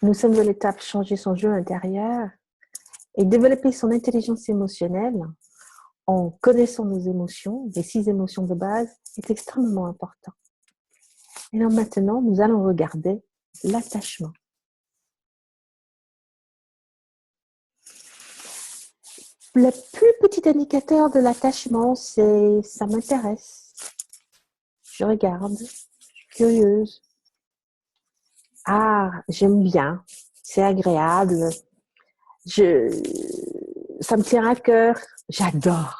Nous sommes à l'étape changer son jeu intérieur et développer son intelligence émotionnelle en connaissant nos émotions, les 6 émotions de base, est extrêmement important. Et alors maintenant, nous allons regarder l'attachement. Le plus petit indicateur de l'attachement, c'est « ça m'intéresse ». Je regarde, je suis curieuse. Ah, j'aime bien, c'est agréable, ça me tient à cœur, j'adore.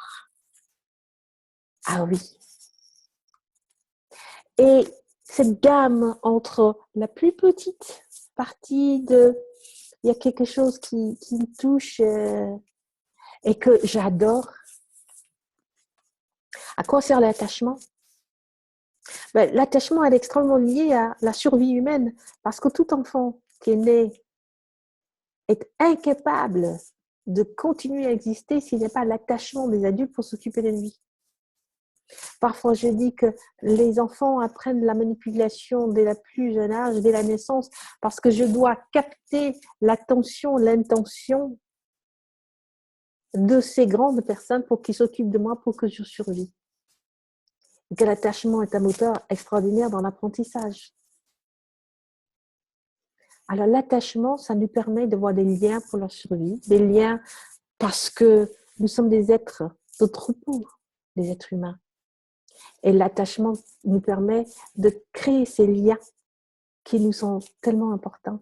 Ah oui. Et cette gamme entre la plus petite partie de il y a quelque chose qui me touche et que j'adore. À quoi sert l'attachement? Ben, l'attachement est extrêmement lié à la survie humaine parce que tout enfant qui est né est incapable de continuer à exister s'il n'y a pas l'attachement des adultes pour s'occuper de lui. Parfois, je dis que les enfants apprennent la manipulation dès le plus jeune âge, dès la naissance, parce que je dois capter l'attention, l'intention de ces grandes personnes pour qu'ils s'occupent de moi, pour que je survive. Et que l'attachement est un moteur extraordinaire dans l'apprentissage. Alors, l'attachement, ça nous permet de voir des liens pour leur survie, des liens parce que nous sommes des êtres de troupeau, des êtres humains. Et l'attachement nous permet de créer ces liens qui nous sont tellement importants.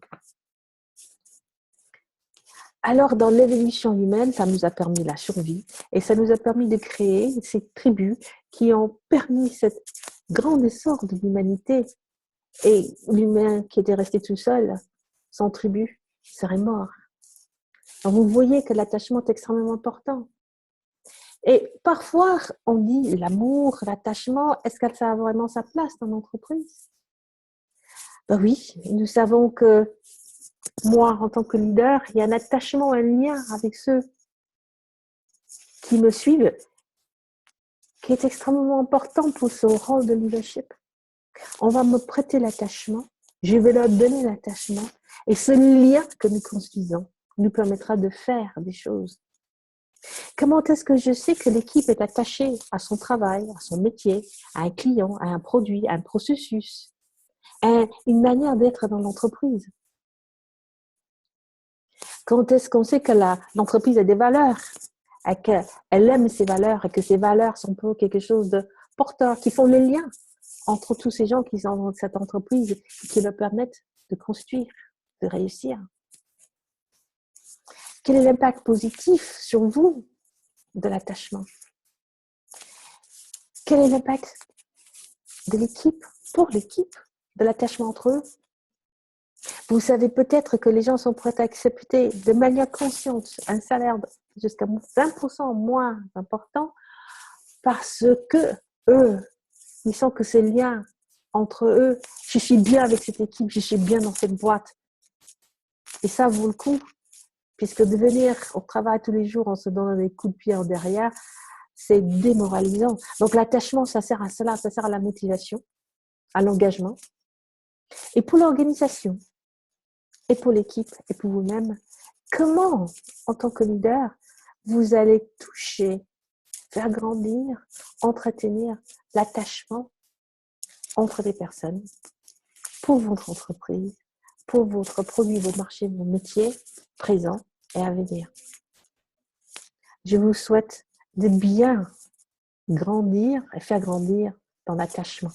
Alors, dans l'évolution humaine, ça nous a permis la survie et ça nous a permis de créer ces tribus qui ont permis cet grand essor de l'humanité. Et l'humain qui était resté tout seul, sans tribu, serait mort. Donc, vous voyez que l'attachement est extrêmement important. Et parfois, on dit l'amour, l'attachement, est-ce que ça a vraiment sa place dans l'entreprise? Ben oui, nous savons que moi, en tant que leader, il y a un attachement, un lien avec ceux qui me suivent qui est extrêmement important pour ce rôle de leadership. On va me prêter l'attachement, je vais leur donner l'attachement et ce lien que nous construisons nous permettra de faire des choses. Comment est-ce que je sais que l'équipe est attachée à son travail, à son métier, à un client, à un produit, à un processus, à une manière d'être dans l'entreprise? Quand est-ce qu'on sait que l'entreprise a des valeurs, et qu'elle aime ses valeurs et que ces valeurs sont pour quelque chose de porteur, qui font le lien entre tous ces gens qui sont dans cette entreprise et qui leur permettent de construire, de réussir? Quel est l'impact positif sur vous de l'attachement? Quel est l'impact de l'équipe, pour l'équipe, de l'attachement entre eux? Vous savez peut-être que les gens sont prêts à accepter de manière consciente un salaire jusqu'à 20% moins important parce que eux, ils sentent que ce lien entre eux, je suis bien avec cette équipe, je suis bien dans cette boîte. Et ça vaut le coup, puisque de venir au travail tous les jours en se donnant des coups de pied en derrière, c'est démoralisant. Donc l'attachement, ça sert à cela, ça sert à la motivation, à l'engagement. Et pour l'organisation, et pour l'équipe, et pour vous-même, comment, en tant que leader, vous allez toucher, faire grandir, entretenir l'attachement entre des personnes pour votre entreprise, pour votre produit, vos marchés, vos métiers présents et à venir. Je vous souhaite de bien grandir et faire grandir dans l'attachement.